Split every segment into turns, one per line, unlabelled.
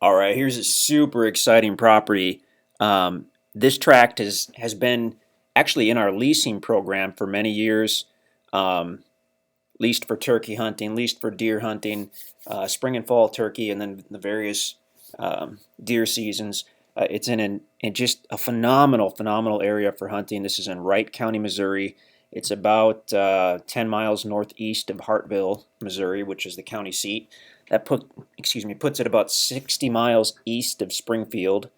All right, here's a super exciting property. This tract has been actually in our leasing program for many years. Um, Leased for turkey hunting, leased for deer hunting, spring and fall turkey, and then the various deer seasons. It's in just a phenomenal area for hunting. This is in Wright County, Missouri. It's about 10 miles northeast of Hartville, Missouri, which is the county seat. Puts it about 60 miles east of Springfield,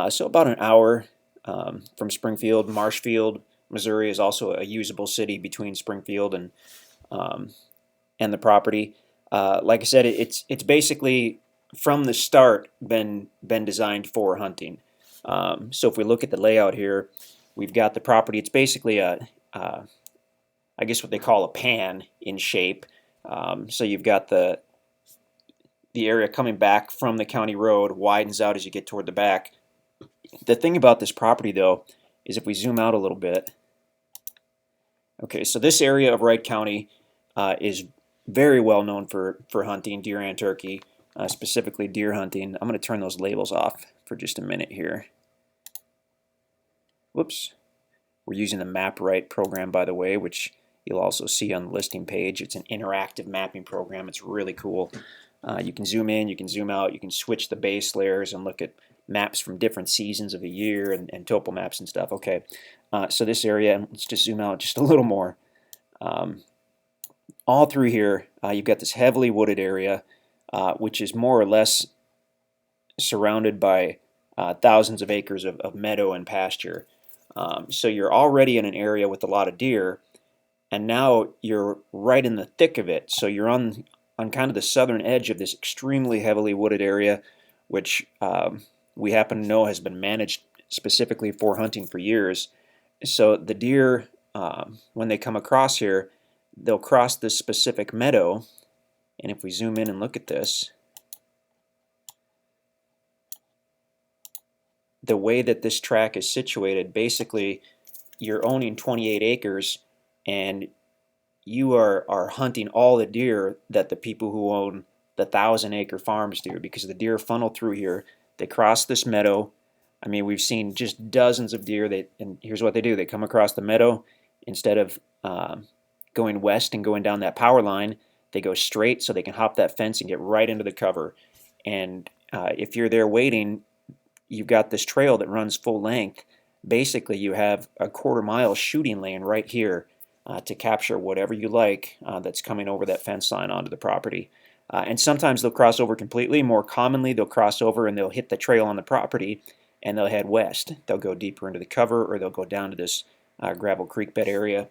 so about an hour from Springfield. Marshfield, Missouri, is also a usable city between Springfield um, and the property. Like I said, it's basically from the start been designed for hunting. So if we look at the layout here, we've got the property. It's basically I guess what they call a pan in shape. So you've got the area coming back from the county road widens out as you get toward the back. The thing about this property, though, is if we zoom out a little bit. Okay, so this area of Wright County is very well known for hunting deer and turkey, specifically deer hunting. I'm going to turn those labels off for just a minute here. Whoops. We're using the MapRight program, by the way, which you'll also see on the listing page. It's an interactive mapping program. It's really cool. You can zoom in, you can zoom out, you can switch the base layers and look at maps from different seasons of the year and topo maps and stuff. Okay, so this area, and let's just zoom out just a little more. All through here, you've got this heavily wooded area, which is more or less surrounded by thousands of acres of meadow and pasture. So you're already in an area with a lot of deer, and now you're right in the thick of it. So you're on kind of the southern edge of this extremely heavily wooded area, which we happen to know has been managed specifically for hunting for years. So the deer, when they come across here, they'll cross this specific meadow, and if we zoom in and look at this, the way that this track is situated, basically you're owning 28 acres and you are hunting all the deer that the people who own the 1,000-acre farms do, because the deer funnel through here. They cross this meadow. I mean, we've seen just dozens of deer. And here's what they do. They come across the meadow. Instead of going west and going down that power line, they go straight so they can hop that fence and get right into the cover. And if you're there waiting, you've got this trail that runs full length. Basically, you have a quarter-mile shooting lane right here to capture whatever you like that's coming over that fence line onto the property. And sometimes they'll cross over completely. More commonly, they'll cross over and they'll hit the trail on the property and they'll head west. They'll go deeper into the cover, or they'll go down to this gravel creek bed area.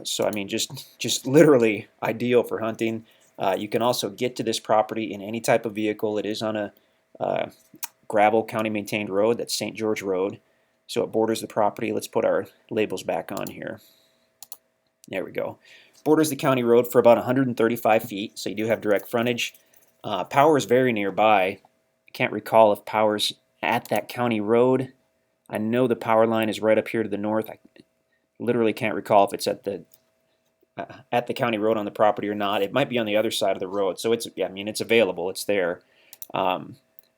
So I mean, just literally ideal for hunting. You can also get to this property in any type of vehicle. It is on a gravel county maintained road. That's St. George Road. So it borders the property. Let's put our labels back on here. There we go. Borders the county road for about 135 feet, so you do have direct frontage. Power is very nearby. I can't recall if power's at that county road. I know the power line is right up here to the north. I literally can't recall if it's at the county road on the property or not. It might be on the other side of the road, so I mean, it's available. It's there.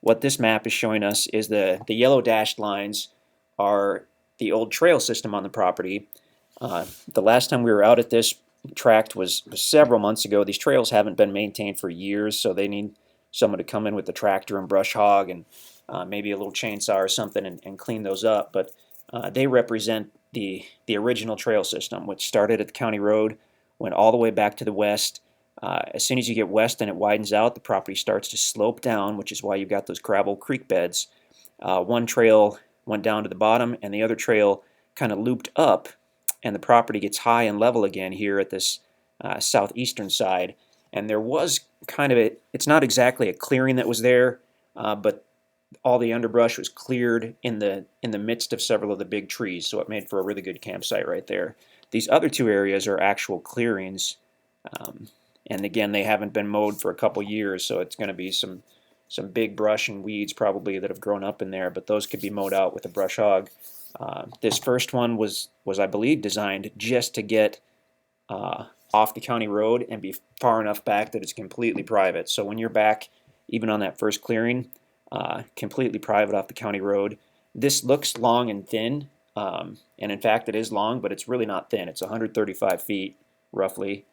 What this map is showing us is the yellow dashed lines are the old trail system on the property. The last time we were out at this tract was several months ago. These trails haven't been maintained for years, so they need someone to come in with the tractor and brush hog and maybe a little chainsaw or something and clean those up. But they represent the original trail system, which started at the county road, went all the way back to the west. As soon as you get west and it widens out, the property starts to slope down, which is why you've got those gravel creek beds. One trail went down to the bottom, and the other trail kind of looped up, and the property gets high and level again here at this southeastern side. And there was kind of it's not exactly a clearing that was there, but all the underbrush was cleared in the midst of several of the big trees, so it made for a really good campsite right there. These other two areas are actual clearings, and again, they haven't been mowed for a couple years, so it's going to be some big brush and weeds probably that have grown up in there, but those could be mowed out with a brush hog. This first one was I believe designed just to get off the county road and be far enough back that it's completely private. So when you're back, even on that first clearing, completely private off the county road. This looks long and thin, and in fact it is long, but it's really not thin. It's 135 feet roughly.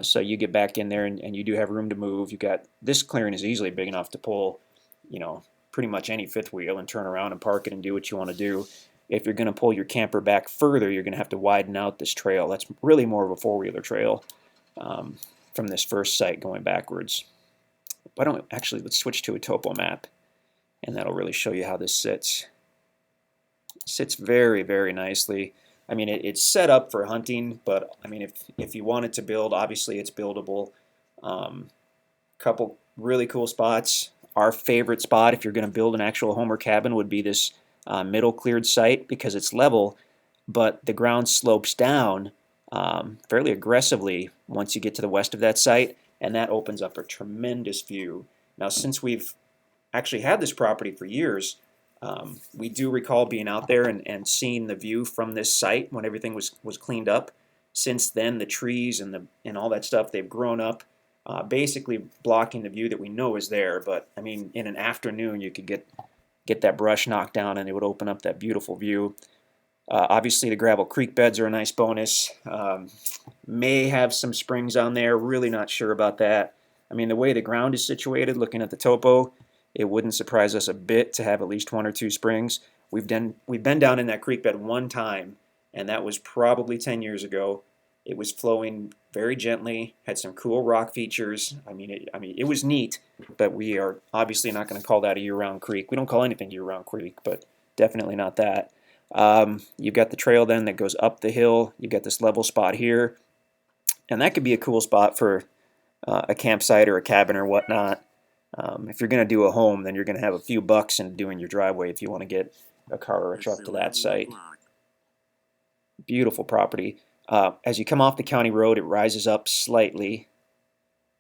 So you get back in there and you do have room to move. You got this clearing is easily big enough to pull, you know, pretty much any fifth wheel and turn around and park it and do what you want to do. If you're going to pull your camper back further, you're going to have to widen out this trail. That's really more of a four-wheeler trail from this first site going backwards. Why don't actually let's switch to a topo map, and that'll really show you how this sits. It sits very, very nicely. I mean, it's set up for hunting, but I mean, if you wanted to build, obviously it's buildable. Couple really cool spots. Our favorite spot, if you're going to build an actual home or cabin, would be this middle cleared site because it's level, but the ground slopes down fairly aggressively once you get to the west of that site, and that opens up a tremendous view. Now, since we've actually had this property for years, we do recall being out there and seeing the view from this site when everything was cleaned up. Since then, the trees and all that stuff, they've grown up, basically blocking the view that we know is there. But I mean, in an afternoon, you could get that brush knocked down, and it would open up that beautiful view. Obviously, the gravel creek beds are a nice bonus. May have some springs on there. Really not sure about that. I mean, the way the ground is situated, looking at the topo, it wouldn't surprise us a bit to have at least 1 or 2 springs. We've been down in that creek bed one time, and that was probably 10 years ago. It was flowing very gently, had some cool rock features. I mean, it was neat, but we are obviously not going to call that a year-round creek. We don't call anything year-round creek, but definitely not that. You've got the trail then that goes up the hill. You've got this level spot here, and that could be a cool spot for a campsite or a cabin or whatnot. If you're going to do a home, then you're going to have a few bucks in doing your driveway if you want to get a car or a truck to that site. Beautiful property. As you come off the county road, it rises up slightly.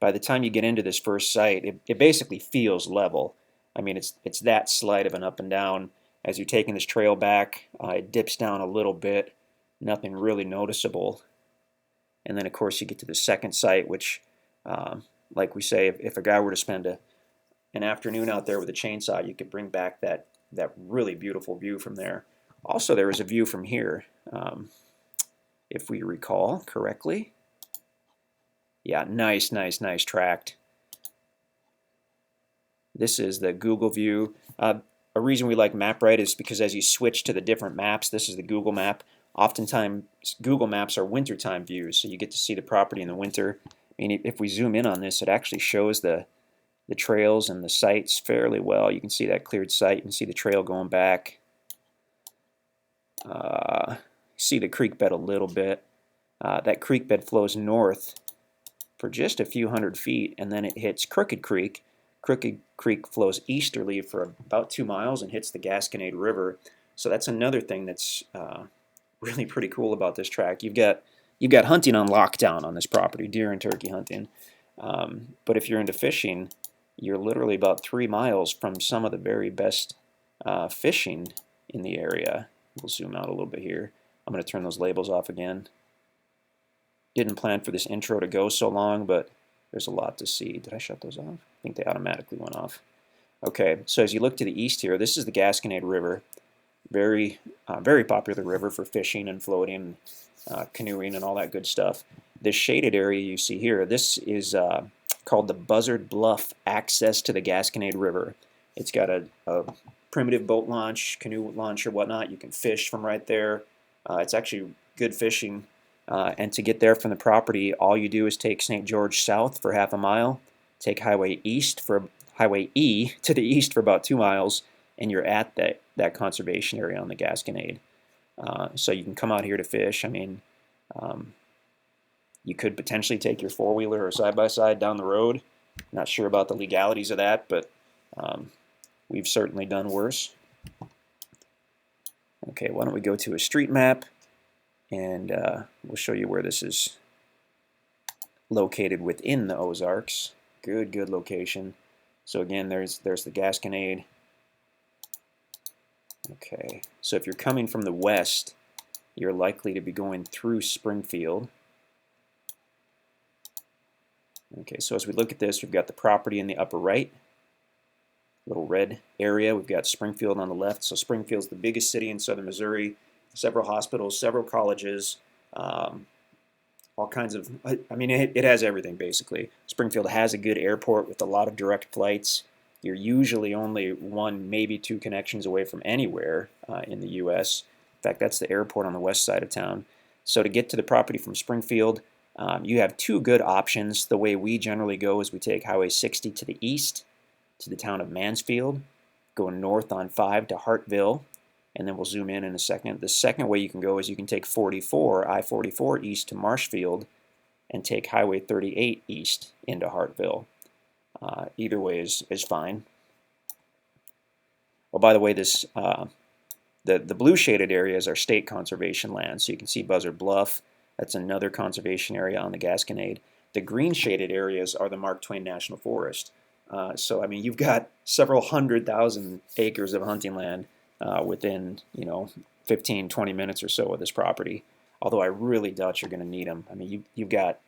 By the time you get into this first site, it basically feels level. I mean, it's that slight of an up and down. As you're taking this trail back, it dips down a little bit. Nothing really noticeable. And then, of course, you get to the second site, which, like we say, if a guy were to spend an afternoon out there with a chainsaw, you could bring back that really beautiful view from there. Also, there is a view from here, if we recall correctly. Yeah, nice tract. This is the Google view. A reason we like MapRight is because as you switch to the different maps, this is the Google map. Oftentimes, Google Maps are wintertime views, so you get to see the property in the winter. I mean, if we zoom in on this, it actually shows the trails and the sites fairly well. You can see that cleared site. You can see the trail going back. See the creek bed a little bit. That creek bed flows north for just a few hundred feet, and then it hits Crooked Creek. Crooked Creek flows easterly for about 2 miles and hits the Gasconade River. So that's another thing that's really pretty cool about this track. You've got hunting on lockdown on this property, deer and turkey hunting. But if you're into fishing, you're literally about 3 miles from some of the very best fishing in the area. We'll zoom out a little bit here. I'm going to turn those labels off again. Didn't plan for this intro to go so long, but there's a lot to see. Did I shut those off? I think they automatically went off. Okay, so as you look to the east here, this is the Gasconade River. Very popular river for fishing and floating, canoeing, and all that good stuff. This shaded area you see here, this is called the Buzzard Bluff access to the Gasconade River. It's got a primitive boat launch, canoe launch, or whatnot. You can fish from right there. It's actually good fishing. And to get there from the property, all you do is take St. George south for half a mile, take Highway E to the east for about 2 miles, and you're at that conservation area on the Gasconade. So you can come out here to fish. I mean, you could potentially take your four-wheeler or side-by-side down the road. Not sure about the legalities of that, but we've certainly done worse. Okay, why don't we go to a street map, and we'll show you where this is located within the Ozarks. Good location. So again, there's the Gasconade. Okay, so if you're coming from the west, you're likely to be going through Springfield. Okay, so as we look at this, we've got the property in the upper right. little red area. We've got Springfield on the left. So Springfield's the biggest city in southern Missouri. Several hospitals, several colleges, all kinds of, I mean, it has everything basically. Springfield has a good airport with a lot of direct flights. You're usually only one, maybe two connections away from anywhere in the U.S. In fact, that's the airport on the west side of town. So to get to the property from Springfield, you have two good options. The way we generally go is we take Highway 60 to the east to the town of Mansfield, go north on 5 to Hartville, and then we'll zoom in a second. The second way you can go is you can take 44, I-44 east to Marshfield, and take Highway 38 east into Hartville. Either way is fine. Well, by the way, this the blue shaded areas are state conservation land. So you can see Buzzard Bluff. That's another conservation area on the Gasconade. The green shaded areas are the Mark Twain National Forest. So I mean, you've got several 100,000 acres of hunting land within 15, 20 minutes or so of this property. Although I really doubt you're going to need them. I mean, you've got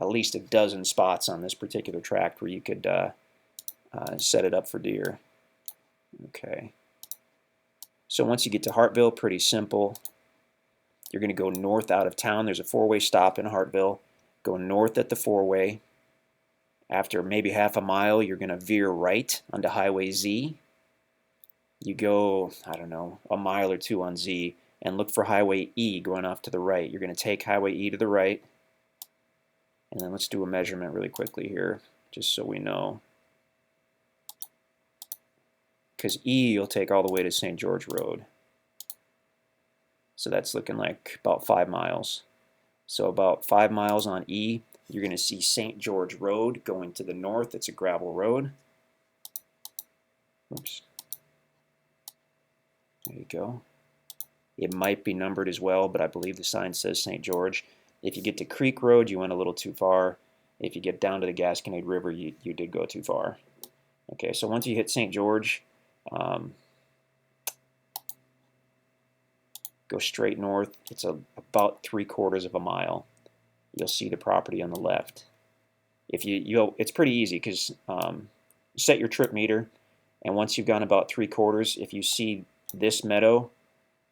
at least a dozen spots on this particular tract where you could set it up for deer. Okay. So once you get to Hartville, pretty simple. You're going to go north out of town. There's a four-way stop in Hartville. Go north at the four-way. After maybe half a mile, you're going to veer right onto Highway Z. You go, I don't know, a mile or two on Z and look for Highway E going off to the right. You're going to take Highway E to the right. And then let's do a measurement really quickly here, just so we know. Because E you'll take all the way to St. George Road. So that's looking like about 5 miles. So about 5 miles on E, you're going to see St. George Road going to the north. It's a gravel road. Oops. There you go. It might be numbered as well, but I believe the sign says St. George. If you get to Creek Road, you went a little too far. If you get down to the Gasconade River, you did go too far. Okay, so once you hit St. George, go straight north. It's about 3/4 of a mile. You'll see the property on the left. If it's pretty easy because set your trip meter, and once you've gone about 3/4, if you see this meadow,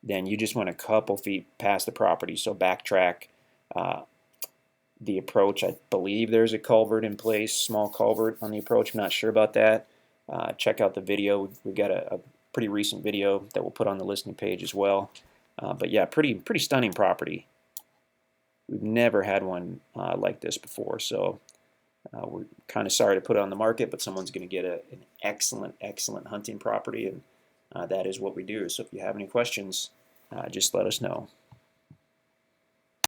then you just went a couple feet past the property. So backtrack the approach. I believe there's a culvert in place, small culvert on the approach. I'm not sure about that. Check out the video. We've got a pretty recent video that we'll put on the listing page as well. But yeah, pretty stunning property. We've never had one like this before, so we're kind of sorry to put it on the market, but someone's going to get an excellent hunting property, and that is what we do. So if you have any questions, just let us know.